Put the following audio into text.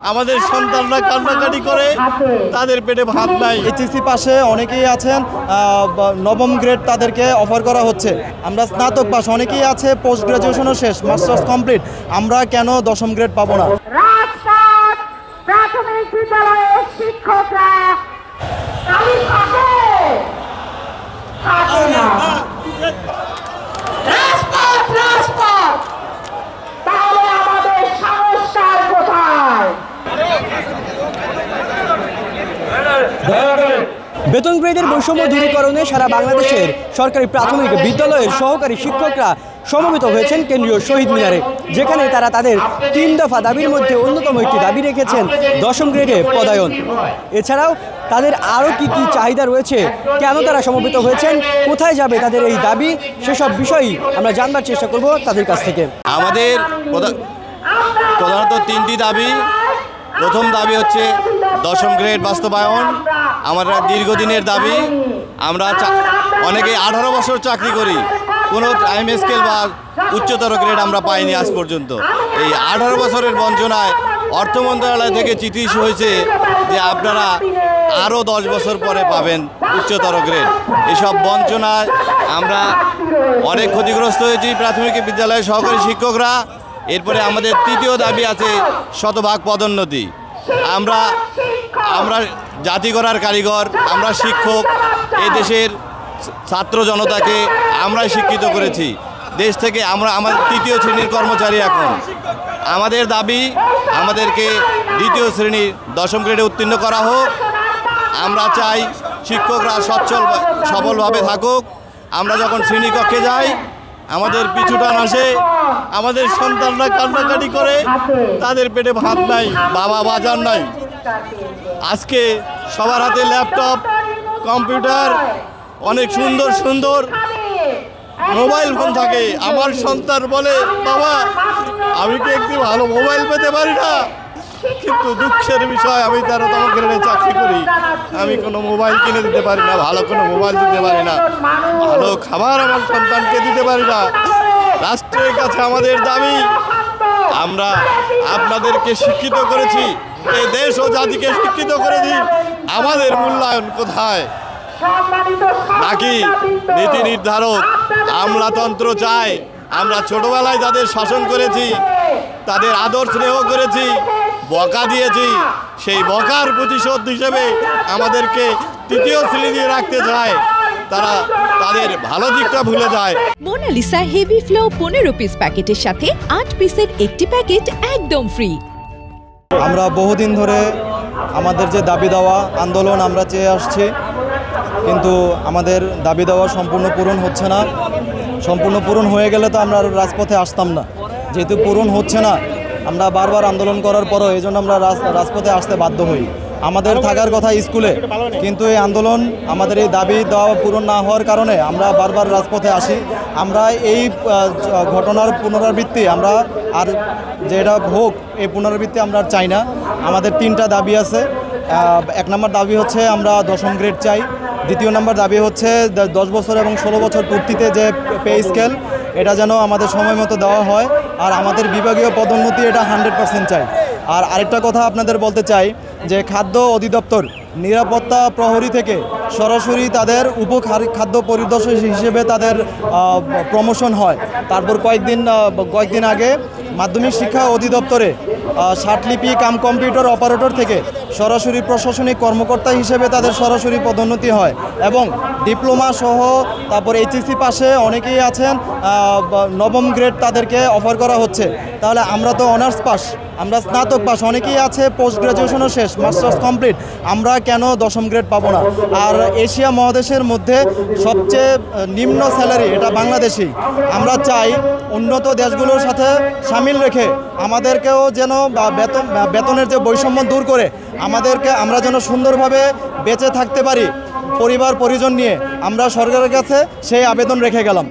আমাদের সন্তানরা কান্নাকাটি করে, তাদের পেটে ভাত নাই। এইচএসসি পাশে অনেকেই আছেন নবম গ্রেড তাদেরকে অফার করা হচ্ছে। আমরা স্নাতক পাশ, অনেকেই আছে পোস্ট গ্রাজুয়েশনও শেষ, মাস্টার্স কমপ্লিট, আমরা কেন দশম গ্রেড পাবো না? রাজশাহী প্রাথমিক বিদ্যালয়ের শিক্ষকরা থাকে না। রাজপথ তাহলে আমাদের সমস্যার কোথায়? বেতন গ্রেডের বৈষম্য দূরীকরণে সারা বাংলাদেশের সরকারি প্রাথমিক বিদ্যালয়ের সহকারী শিক্ষকরা সমবেত হয়েছেন কেন্দ্রীয় শহীদ মিনারে, যেখানে তারা তাদের 3 দফা দাবির মধ্যে অন্যতম একটি দাবি রেখেছেন দশম গ্রেডে পদায়ন। এছাড়াও তাদের আরও কি কি চাহিদা রয়েছে, কেন তারা সমবেত হয়েছেন, কোথায় যাবে তাদের এই দাবি, সেসব বিষয়ই আমরা জানবার চেষ্টা করব তাদের কাছ থেকে। আমাদের প্রধানত 3টি দাবি। প্রথম দাবি হচ্ছে দশম গ্রেড বাস্তবায়ন। আমরা দীর্ঘদিনের দাবি। আমরা অনেকে 18 বছর চাকরি করি, কোনো টাইম স্কেল বা উচ্চতর গ্রেড আমরা পাইনি আজ পর্যন্ত। এই 18 বছরের বঞ্চনায় অর্থ মন্ত্রণালয় থেকে চিঠি হয়েছে যে আপনারা আরও 10 বছর পরে পাবেন উচ্চতর গ্রেড। এসব বঞ্চনায় আমরা অনেক ক্ষতিগ্রস্ত হয়েছি প্রাথমিক বিদ্যালয়ের সহকারী শিক্ষকরা। এরপরে আমাদের তৃতীয় দাবি আছে শতভাগ পদোন্নতি। আমরা জাতি গড়ার কারিগর, আমরা শিক্ষক, এই দেশের ছাত্র জনতাকে আমরাই শিক্ষিত করেছি। দেশ থেকে আমাদের 3য় শ্রেণীর কর্মচারী এখন। আমাদের দাবি আমাদেরকে 2য় শ্রেণীর দশম গ্রেডে উত্তীর্ণ করা হোক। আমরা চাই শিক্ষকরা সবলভাবে থাকুক। আমরা যখন শ্রেণীকক্ষে যাই আমাদের পিছুটান আসে, আমাদের সন্তানরা কান্নাকাটি করে, তাদের পেটে ভাত নাই, বাবা বাজার নাই। আজকে সবার হাতে ল্যাপটপ, কম্পিউটার, অনেক সুন্দর সুন্দর মোবাইল ফোন থাকে। আমার সন্তান বলে, বাবা আমি কি একটি ভালো মোবাইল পেতে পারি না? কিন্তু দুঃখের বিষয়, আমি 13তম গ্রেডে চাকরি করি, আমি কোনো মোবাইল কিনে দিতে পারি না, ভালো কোনো মোবাইল দিতে পারি না, ভালো খাবার আমার সন্তানকে দিতে পারি না। রাষ্ট্রের কাছে আমাদের দাবি, আমরা আপনাদেরকে শিক্ষিত করেছি, এই দেশ ও জাতিকে শিক্ষিত করেছি, আমাদের মূল্যায়ন কোথায়? নাকি নীতি নির্ধারক আমলাতন্ত্র চায়? আমরা ছোটবেলায় যাদের শাসন করেছি, তাদের আদর স্নেহ করেছি, বকা দিয়েছি, সেই বকার প্রতিশোধ হিসেবে আমাদেরকে 3য় শ্রেণী রাখতে চায়। তারা তাদের ভালো দিকটা ভুলে যায়। মোনালিসা হেভি ফ্লো 15 পিস প্যাকেটের সাথে 8 পিসের একটি প্যাকেট একদম ফ্রি। আমরা বহুদিন ধরে আমাদের যে দাবি দেওয়া আন্দোলন আমরা চেয়ে আসছি, কিন্তু আমাদের দাবি দেওয়া সম্পূর্ণ পূরণ হচ্ছে না। সম্পূর্ণ পূরণ হয়ে গেলে তো আমরা রাজপথে আসতাম না। যেহেতু পূরণ হচ্ছে না, আমরা বারবার আন্দোলন করার পরও এই জন্য আমরা রাজপথে আসতে বাধ্য হই। আমাদের থাকার কথা স্কুলে, কিন্তু এই আন্দোলন, আমাদের এই দাবি দেওয়া পূরণ না হওয়ার কারণে আমরা বারবার রাজপথে আসি। আমরা এই ঘটনার পুনরাবৃত্তি, আমরা আর যেটা হোক এই পুনরাবৃত্তি আমরা আর চাই না। আমাদের 3টা দাবি আছে। 1 নম্বর দাবি হচ্ছে আমরা দশম গ্রেড চাই। 2য় নম্বর দাবি হচ্ছে 10 বছর এবং 16 বছর পূর্তিতে যে পে স্কেল, এটা যেন আমাদের সময় মতো দেওয়া হয়। আর আমাদের বিভাগীয় পদোন্নতি, এটা 100% চাই। আর আরেকটা কথা আপনাদের বলতে চাই যে খাদ্য অধিদপ্তর নিরাপত্তা প্রহরী থেকে সরাসরি তাদের খাদ্য পরিদর্শক হিসেবে তাদের প্রমোশন হয়। তারপর কয়েকদিন আগে মাধ্যমিক শিক্ষা অধিদপ্তরে ষাটলিপি কাম কম্পিউটার অপারেটর থেকে সরাসরি প্রশাসনিক কর্মকর্তা হিসেবে তাদের সরাসরি পদোন্নতি হয়। এবং ডিপ্লোমা সহ তারপর এইচএসসি পাশে অনেকেই আছেন নবম গ্রেড তাদেরকে অফার করা হচ্ছে। তাহলে আমরা তো অনার্স পাস, আমরা স্নাতক পাস, অনেকেই আছে পোস্ট গ্রাজুয়েশনও শেষ, মাস্টার্স কমপ্লিট, আমরা কেন দশম গ্রেড পাবো না? আর এশিয়া মহাদেশের মধ্যে সবচেয়ে নিম্ন স্যালারি এটা বাংলাদেশেই। আমরা চাই উন্নত দেশগুলোর সাথে সামিল রেখে আমাদেরকেও যেন বেতনের যে বৈষম্য দূর করে আমরা যেন সুন্দরভাবে বেঁচে থাকতে পারি পরিবার পরিজন নিয়ে। আমরা সরকারের কাছে সেই আবেদন রেখে গেলাম।